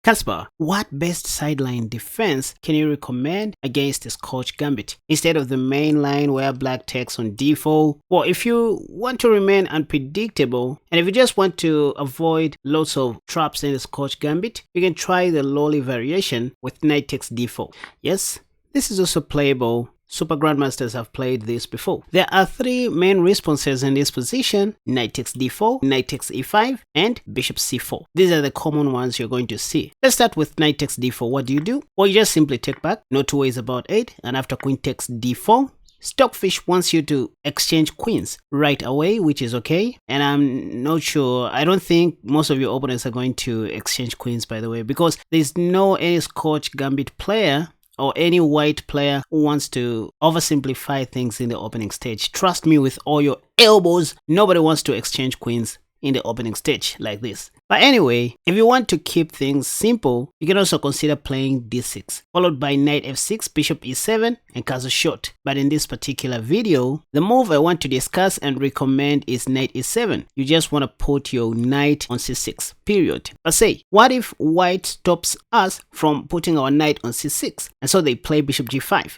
Casper, what best sideline defense can you recommend against the Scotch Gambit instead of the main line where black takes on d4? Well, if you want to remain unpredictable and if you just want to avoid lots of traps in the Scotch Gambit, you can try the lowly variation with knight takes d4. Yes, this is also playable. Super Grandmasters have played this before. There are three main responses in this position: knight takes d4, knight takes e5, and bishop c4. These are the common ones you're going to see. Let's start with knight takes d4. What do? Well, you just simply take back, no two ways about it, and after queen takes d4, Stockfish wants you to exchange queens right away, which is okay. And I'm not sure, I don't think most of your opponents are going to exchange queens, by the way, because there's any Scotch Gambit player or any white player who wants to oversimplify things in the opening stage. Trust me with all your elbows, nobody wants to exchange queens in the opening stage like this. But anyway, if you want to keep things simple, you can also consider playing d6, followed by knight f6, bishop e7, and castle shot. But in this particular video, the move I want to discuss and recommend is knight e7. You just want to put your knight on c6, period. But say, what if white stops us from putting our knight on c6, and so they play bishop g5?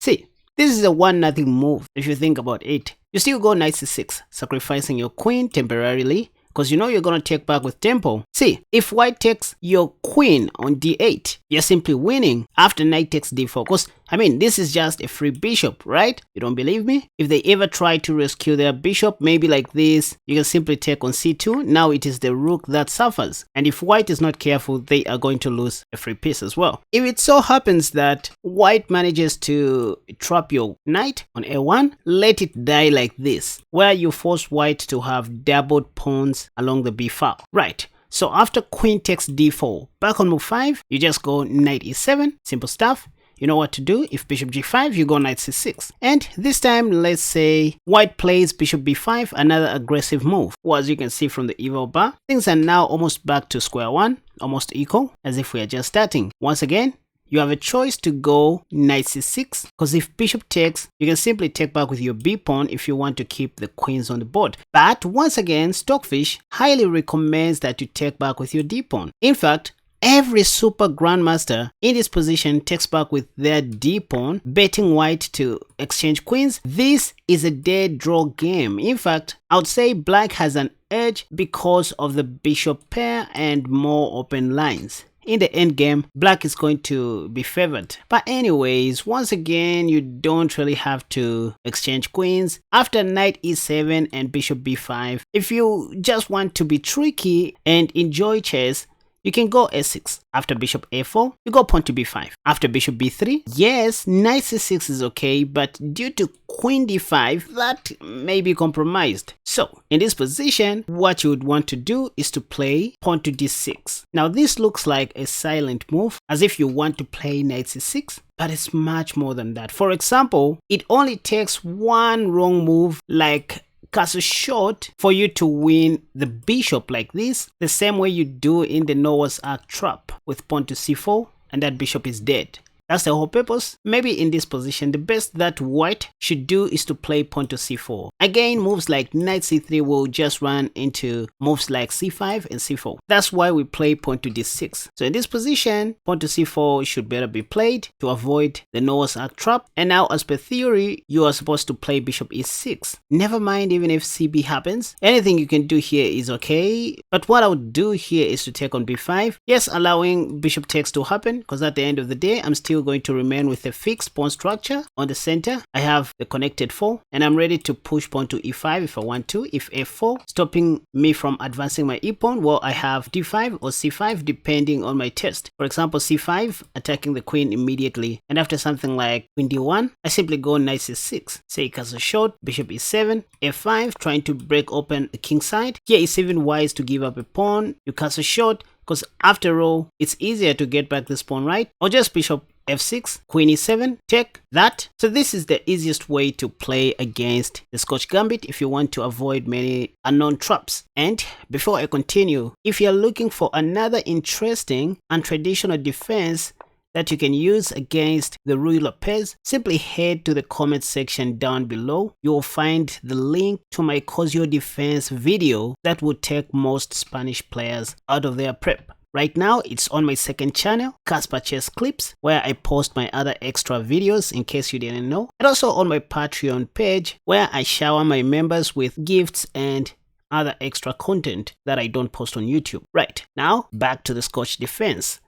See, this is a 1-0 move if you think about it. You still go knight c6, sacrificing your queen temporarily, because you know you're going to take back with tempo. See, if white takes your queen on d8, you're simply winning after knight takes d4. Because, I mean, this is just a free bishop, right? You don't believe me? If they ever try to rescue their bishop, maybe like this, you can simply take on c2. Now it is the rook that suffers. And if white is not careful, they are going to lose a free piece as well. If it so happens that white manages to trap your knight on a1, let it die like this, where you force white to have doubled pawns along the b file. Right. So after queen takes d4, back on move 5, you just go knight e7, simple stuff. You know what to do. If bishop g5, you go knight c6. And this time, let's say white plays bishop b5, another aggressive move. Well, as you can see from the evil bar, things are now almost back to square one, almost equal, as if we are just starting. Once again, you have a choice to go knight c6, because if bishop takes, you can simply take back with your b pawn if you want to keep the queens on the board. But once again, Stockfish highly recommends that you take back with your d pawn. In fact, every super grandmaster in this position takes back with their d pawn, betting white to exchange queens. This is a dead draw game. In fact, I would say black has an edge because of the bishop pair and more open lines. In the end game, black is going to be favored. But anyways, once again, you don't really have to exchange queens. After knight e7 and bishop b5, if you just want to be tricky and enjoy chess, you can go a6. After bishop a4, you go pawn to b5. After bishop b3, yes, knight c6 is okay, but due to queen d5, that may be compromised. So, in this position, what you would want to do is to play pawn to d6. Now, this looks like a silent move, as if you want to play knight c6, but it's much more than that. For example, it only takes one wrong move, like castle shot, for you to win the bishop like this, the same way you do in the Noah's Ark trap with pawn to c4, and that bishop is dead. That's the whole purpose. Maybe in this position, the best that white should do is to play pawn to c4. Again, moves like knight c3 will just run into moves like c5 and c4. That's why we play pawn to d6. So in this position, pawn to c4 should better be played to avoid the Noah's Ark trap. And now, as per theory, you are supposed to play bishop e6. Never mind, even if cb happens, anything you can do here is okay. But what I would do here is to take on b5. Yes, allowing bishop takes to happen, because at the end of the day, I'm still going to remain with a fixed pawn structure on the center. I have the connected 4, and I'm ready to push pawn to e5 if I want to. If f4 stopping me from advancing my e-pawn, well, I have d5 or c5 depending on my test. For example, c5 attacking the queen immediately, and after something like queen d1, I simply go knight c6. Say castle short, bishop e7, f5, trying to break open the king side. Here it's even wise to give up a pawn. You castle short, because after all, it's easier to get back this pawn, right? Or just bishop f6, queen e7, take that. So this is the easiest way to play against the Scotch Gambit if you want to avoid many unknown traps. And before I continue, if you're looking for another interesting and traditional defense that you can use against the ruler pairs, simply head to the comment section down below. You will find the link to my Caro-Kann defense video that will take most Spanish players out of their prep. Right now, it's on my second channel, Casper Chess Clips, where I post my other extra videos in case you didn't know, and also on my Patreon page, where I shower my members with gifts and other extra content that I don't post on YouTube. Right, now back to the Scotch defense.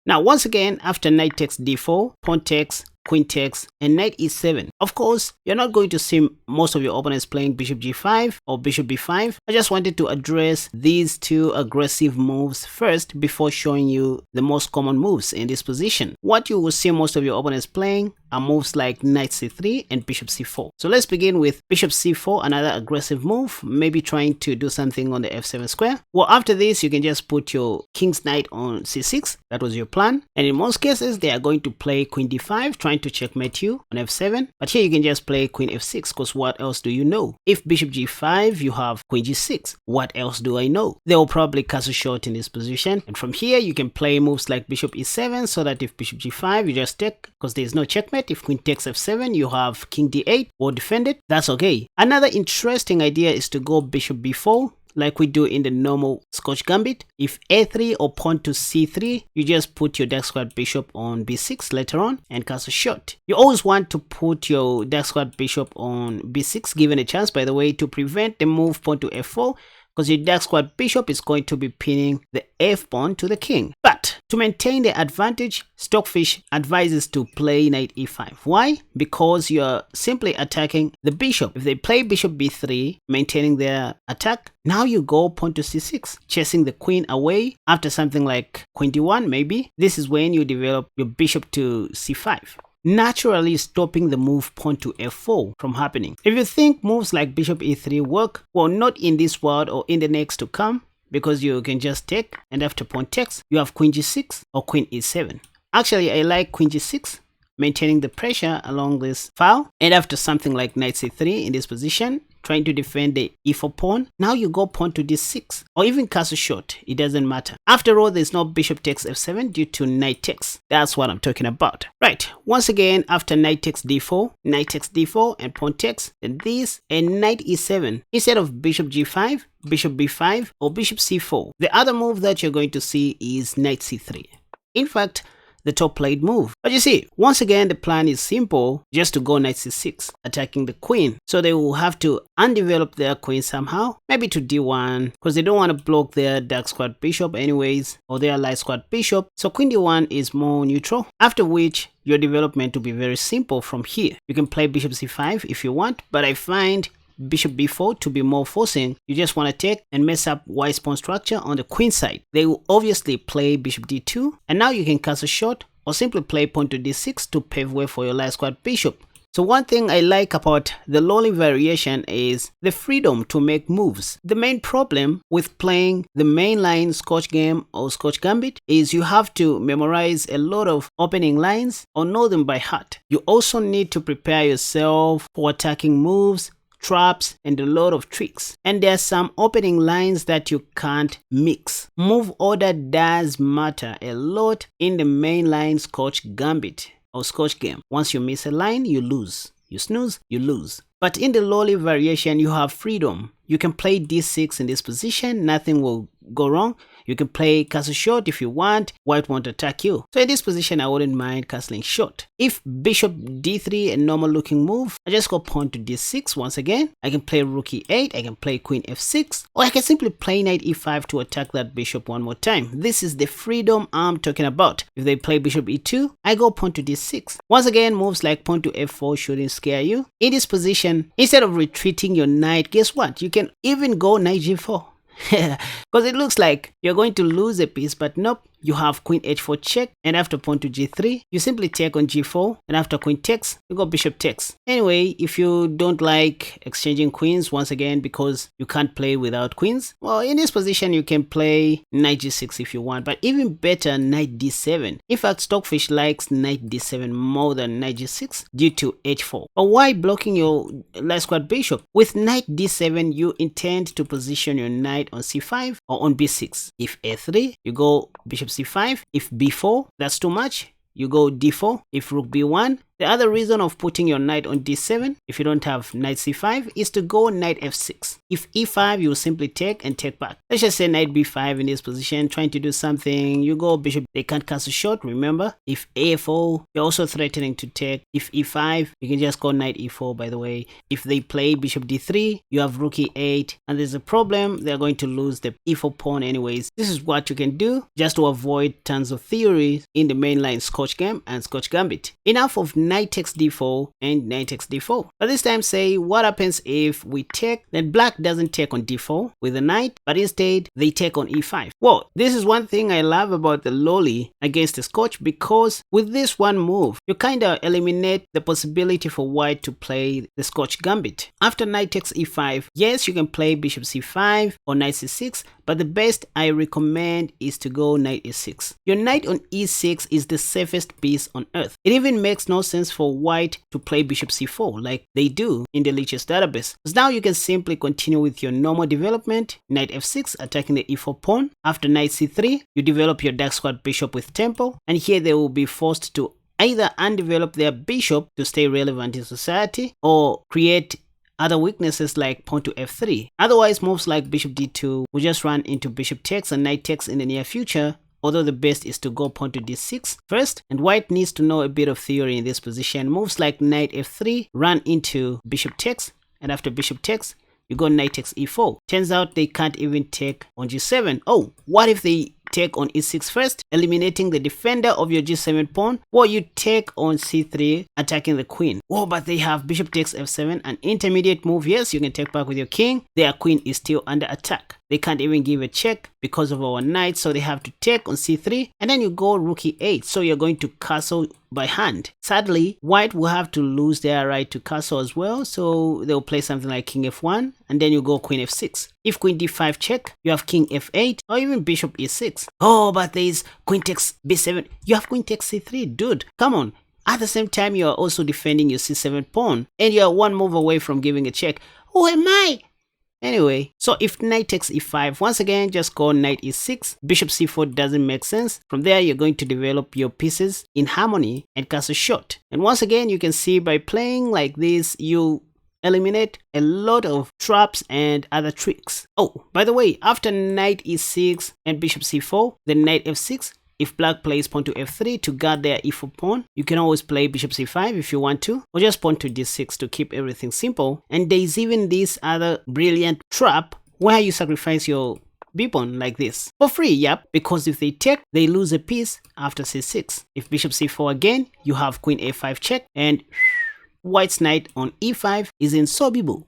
Now, once again, after knight takes d4, pawn takes, queen takes, and knight e7. Of course, you're not going to see most of your opponents playing bishop g5 or bishop b5. I just wanted to address these two aggressive moves first before showing you the most common moves in this position. What you will see most of your opponents playing are moves like knight c3 and bishop c4. So let's begin with bishop c4, another aggressive move, maybe trying to do something on the f7 square. Well, after this, you can just put your king's knight on c6. That was your plan. And in most cases, they are going to play queen d5, trying to checkmate you on f7. But here you can just play queen f6, because what else do you know? If bishop g5, you have queen g6. What else do I know? They will probably castle short in this position. And from here, you can play moves like bishop e7, so that if bishop g5, you just take, because there is no checkmate. If queen takes f7, you have king d8 or defend it. That's okay. Another interesting idea is to go bishop b4, like we do in the normal Scotch Gambit. If a3 or pawn to c3, you just put your dark squared bishop on b6 later on and castle short. You always want to put your dark squared bishop on b6, given a chance, by the way, to prevent the move pawn to f4, because your dark squared bishop is going to be pinning the f pawn to the king. But to maintain the advantage, Stockfish advises to play knight e5. Why? Because you're simply attacking the bishop. If they play bishop b3, maintaining their attack, now you go pawn to c6, chasing the queen away. After something like queen d1, maybe, this is when you develop your bishop to c5, naturally stopping the move pawn to f4 from happening. If you think moves like bishop e3 work, well, not in this world or in the next to come, because you can just take, and after pawn takes, you have queen g6 or queen e7. Actually, I like queen g6, maintaining the pressure along this file, and after something like knight c3 in this position, trying to defend the e4 pawn, now you go pawn to d6 or even castle short. It doesn't matter. After all, there's no bishop takes f7 due to knight takes. That's what I'm talking about. Right, once again, after knight takes d4, and pawn takes, then this and knight e7 instead of bishop g5, bishop b5 or bishop c4. The other move that you're going to see is knight c3. In fact, the top played move. But you see, once again, the plan is simple, just to go knight c6, attacking the queen. So they will have to undevelop their queen somehow, maybe to d1, because they don't want to block their dark squared bishop anyways, or their light squared bishop. So queen d1 is more neutral, after which your development will be very simple from here. You can play bishop c5 if you want, but I find bishop b4 to be more forcing. You just want to take and mess up white's pawn structure on the queen side. They will obviously play bishop d2, and now you can castle short or simply play pawn to d6 to pave way for your light squared bishop. So one thing I like about the lowly variation is the freedom to make moves. The main problem with playing the mainline Scotch game or Scotch Gambit is you have to memorize a lot of opening lines or know them by heart. You also need to prepare yourself for attacking moves, traps, and a lot of tricks. And there are some opening lines that you can't mix. Move order does matter a lot in the mainline Scotch Gambit or Scotch game. Once you miss a line, you lose. You snooze, you lose. But in the lowly variation, you have freedom. You can play d6 in this position, nothing will go wrong. You can play castle short if you want, white won't attack you. So in this position, I wouldn't mind castling short. If bishop d3, a normal looking move, I just go pawn to d6 once again. I can play rook e8, I can play queen f6, or I can simply play knight e5 to attack that bishop one more time. This is the freedom I'm talking about. If they play bishop e2, I go pawn to d6. Once again, moves like pawn to f4 shouldn't scare you. In this position, instead of retreating your knight, guess what? You can even go knight g4. Because it looks like you're going to lose a piece, but nope. You have queen h4 check, and after pawn to g3, you simply take on g4, and after queen takes, you go bishop takes. Anyway, if you don't like exchanging queens once again because you can't play without queens, well, in this position you can play knight g6 if you want, but even better, knight d7. In fact, Stockfish likes knight d7 more than knight g6 due to h4. But why blocking your light squared bishop? With knight d7, you intend to position your knight on c5 or on b6. If a3, you go bishop c5. If b4, that's too much, you go d4. If rook b1, the other reason of putting your knight on d7, if you don't have knight c5, is to go knight f6. If e5, you will simply take and take back. Let's just say knight b5 in this position, trying to do something. You go bishop, they can't castle short, remember? If a4, you're also threatening to take. If e5, you can just go knight e4, by the way. If they play bishop d3, you have rook e8, and there's a problem, they're going to lose the e4 pawn anyways. This is what you can do just to avoid tons of theories in the mainline Scotch Game and Scotch Gambit. Enough of knight takes d4 and knight takes d4. But this time, say what happens if we take, then black doesn't take on d4 with the knight, but instead they take on e5. Well, this is one thing I love about the lolly against the Scotch, because with this one move, you kind of eliminate the possibility for white to play the Scotch Gambit. After knight takes e5, yes, you can play bishop c5 or knight c6, but the best I recommend is to go knight e6. Your knight on e6 is the safest piece on earth. It even makes no sense for white to play bishop c4 like they do in the Lichess database, because now you can simply continue with your normal development. Knight f6 attacking the e4 pawn. After knight c3, you develop your dark squad bishop with tempo, and here they will be forced to either undevelop their bishop to stay relevant in society or create other weaknesses like pawn to f3. Otherwise, moves like bishop d2 will just run into bishop takes and knight takes in the near future, although the best is to go pawn to d6 first, and white needs to know a bit of theory in this position. Moves like knight f3 run into bishop takes, and after bishop takes, you go knight takes e4. Turns out they can't even take on g7. Oh, what if they take on e6 first, eliminating the defender of your g7 pawn? Well, you take on c3, attacking the queen. Oh, but they have bishop takes f7, an intermediate move. Yes, you can take back with your king. Their queen is still under attack. They can't even give a check because of our knight, so they have to take on c3, and then you go rook e8, so you're going to castle by hand. Sadly, white will have to lose their right to castle as well, so they'll play something like king f1, and then you go queen f6. If queen d5 check, you have king f8, or even bishop e6. Oh, but there's queen takes b7. You have queen takes c3, dude, come on. At the same time, you are also defending your c7 pawn, and you are one move away from giving a check. Who am I? Anyway, so if knight takes e5, once again, just go knight e6. Bishop c4 doesn't make sense. From there, you're going to develop your pieces in harmony and castle short. And once again, you can see by playing like this, you eliminate a lot of traps and other tricks. Oh, by the way, after knight e6 and bishop c4, then knight f6. If black plays pawn to f3 to guard their e4 pawn, you can always play bishop c5 if you want to, or just pawn to d6 to keep everything simple. And there's even this other brilliant trap where you sacrifice your b-pawn like this for free. Yep, because if they take, they lose a piece after c6. If bishop c4 again, you have queen a5 check, and white's knight on e5 is insolvable.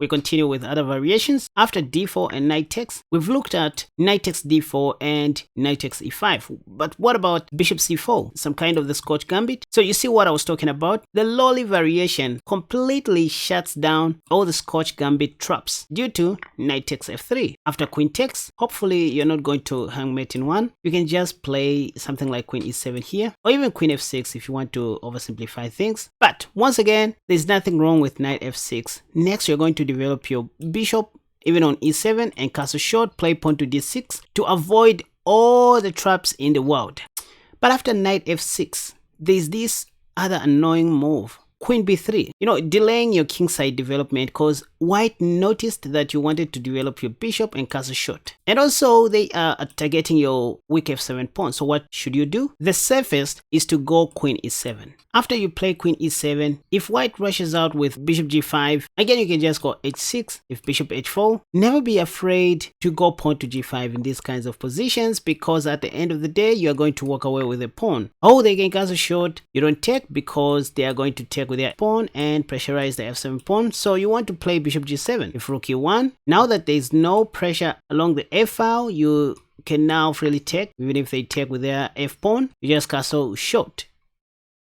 We continue with other variations. After d4 and knight takes, we've looked at knight takes d4 and knight takes e5. But what about bishop c4? Some kind of the Scotch Gambit? So you see what I was talking about? The lolly variation completely shuts down all the Scotch Gambit traps due to knight takes f3. After queen takes, hopefully you're not going to hangmate in one. You can just play something like queen e7 here, or even queen f6 if you want to oversimplify things. But once again, there's nothing wrong with knight f6. Next, you're going to develop your bishop even on e7 and castle short, play pawn to d6 to avoid all the traps in the world. But after knight f6, there's this other annoying move, queen b3, delaying your kingside development because white noticed that you wanted to develop your bishop and castle short. And also they are targeting your weak f7 pawn. So what should you do? The safest is to go queen e7. After you play queen e7, if white rushes out with bishop g5, again you can just go h6. If bishop h4, never be afraid to go pawn to g5 in these kinds of positions, because at the end of the day you are going to walk away with a pawn. Oh, they can castle short. You don't take because they are going to take with their pawn and pressurize the f7 pawn. So you want to play bishop g7. If rook e1, now that there is no pressure along the f file, you can now freely take. Even if they take with their f pawn, you just castle short.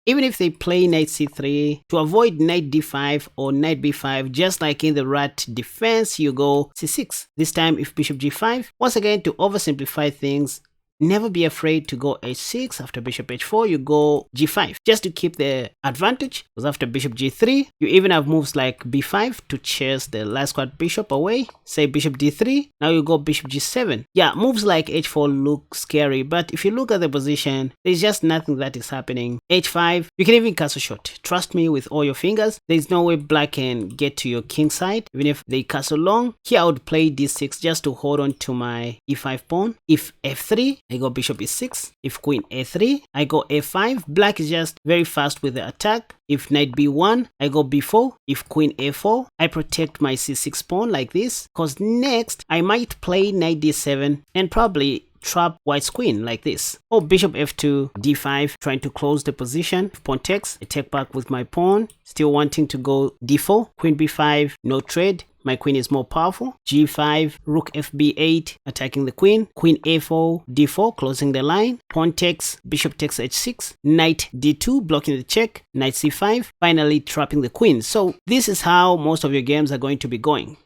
Even if they play knight c3, to avoid knight d5 or knight b5, just like in the rat defense, you go c6. This time if bishop g5, once again to oversimplify things, never be afraid to go h6. After bishop h4, you go g5 just to keep the advantage, because after bishop g3, you even have moves like b5 to chase the last squad bishop away. Say bishop d3, now you go bishop g7. Yeah, moves like h4 look scary, but if you look at the position, there's just nothing that is happening. h5, you can even castle shot. Trust me with all your fingers, there's no way black can get to your king side, even if they castle long. Here I would play d6 just to hold on to my e5 pawn. If f3, I go bishop e6. If queen a3, I go a5. Black is just very fast with the attack. If knight b1, I go b4. If queen a4, I protect my c6 pawn like this, because next I might play knight d7 and probably trap white's queen like this. Or bishop f2, d5, trying to close the position. If pawn takes, I take back with my pawn, still wanting to go d4. Queen b5, no trade. My queen is more powerful. g5, rook fb8, attacking the queen. Queen a4, d4, closing the line. Pawn takes, bishop takes h6. Knight d2, blocking the check. Knight c5, finally trapping the queen. So this is how most of your games are going to be going.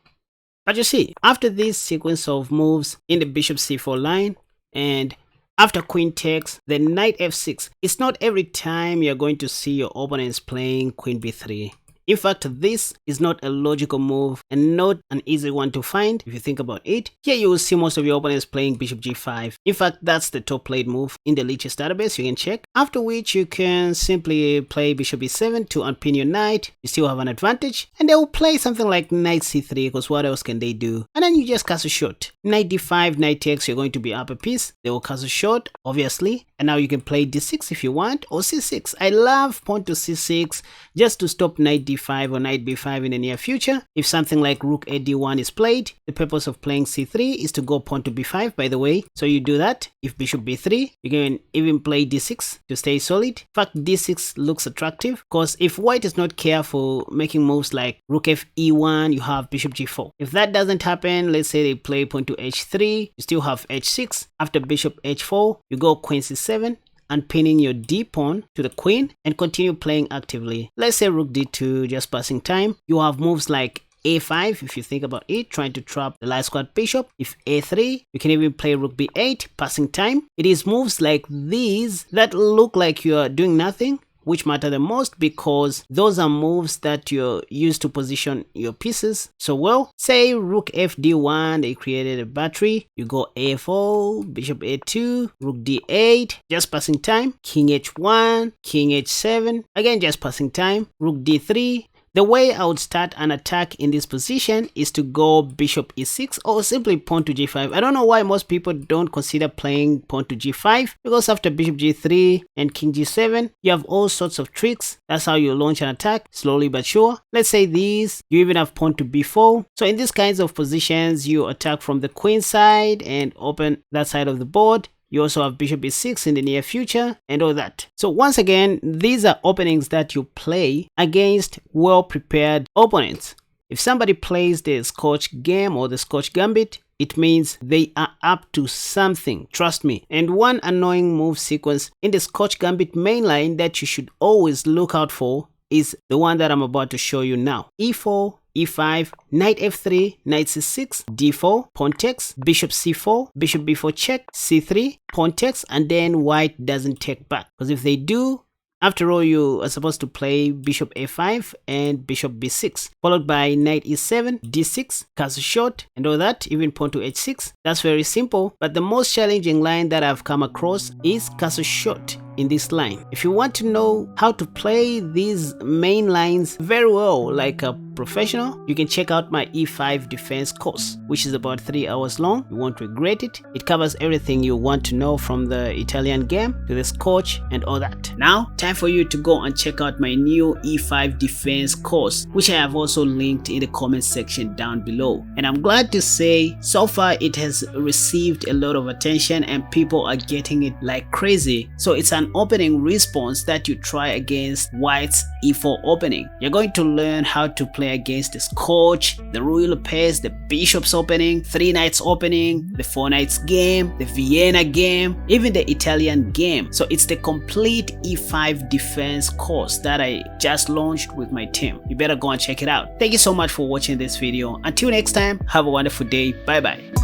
But you see, after this sequence of moves in the bishop c4 line, and after queen takes, the knight f6, it's not every time you're going to see your opponents playing queen b3. In fact, this is not a logical move and not an easy one to find if you think about it. Here you will see most of your opponents playing bishop g5. In fact, that's the top played move in the Lichess database, you can check. After which you can simply play bishop e7 to unpin your knight. You still have an advantage. And they will play something like knight c3, because what else can they do? And then you just castle short. Knight d5, knight takes, you're going to be up a piece. They will castle short, obviously. And now you can play d6 if you want, or c6. I love pawn to c6 just to stop knight d5 or knight b5 in the near future. If something like rook a d1 is played, the purpose of playing c3 is to go pawn to b5, by the way. So you do that. If bishop b3, you can even play d6 to stay solid. In fact, d6 looks attractive, because if white is not careful making moves like rook f e1, you have bishop g4. If that doesn't happen, let's say they play pawn to h3, you still have h6. After bishop h4, you go queen c7, and pinning your d pawn to the queen, and continue playing actively. Let's say rook d2, just passing time. You have moves like a5, if you think about it, trying to trap the light squad bishop. If a3, you can even play rook b8, passing time. It is moves like these that look like you are doing nothing, which matter the most, because those are moves that you're used to position your pieces so well. Say rook f d1, they created a battery. You go a4, bishop a2, rook d8, just passing time. King h1, king h7, again just passing time. Rook d3. The way I would start an attack in this position is to go bishop e6 or simply pawn to g5. I don't know why most people don't consider playing pawn to g5, because after bishop g3 and king g7, you have all sorts of tricks. That's how you launch an attack, slowly but sure. Let's say these, you even have pawn to b4. So in these kinds of positions, you attack from the queen side and open that side of the board. You also have bishop e6 in the near future and all that. So once again, these are openings that you play against well-prepared opponents. If somebody plays the Scotch game or the Scotch Gambit, it means they are up to something, trust me. And one annoying move sequence in the Scotch Gambit mainline that you should always look out for is the one that I'm about to show you now. e4, e5, knight f3, knight c6, d4, pawn takes, bishop c4, bishop b4 check, c3, pawn takes, and then white doesn't take back. Because if they do, after all, you are supposed to play bishop a5 and bishop b6, followed by knight e7, d6, castle short, and all that, even pawn to h6. That's very simple, but the most challenging line that I've come across is castle short in this line. If you want to know how to play these main lines very well like a professional, you can check out my E5 defense course, which is about 3 hours long. You won't regret it. It covers everything you want to know, from the Italian game to the Scotch and all that. Now, time for you to go and check out my new E5 defense course, which I have also linked in the comment section down below. And I'm glad to say, so far it has received a lot of attention and people are getting it like crazy. So it's an opening response that you try against white's e4 opening. You're going to learn how to play against the Scotch, the Ruy Lopez, the Bishop's opening, 3 Knights opening, the 4 Knights game, the Vienna game, even the Italian game. So it's the complete E5 defense course that I just launched with my team. You better go and check it out. Thank you so much for watching this video. Until next time, have a wonderful day. Bye bye.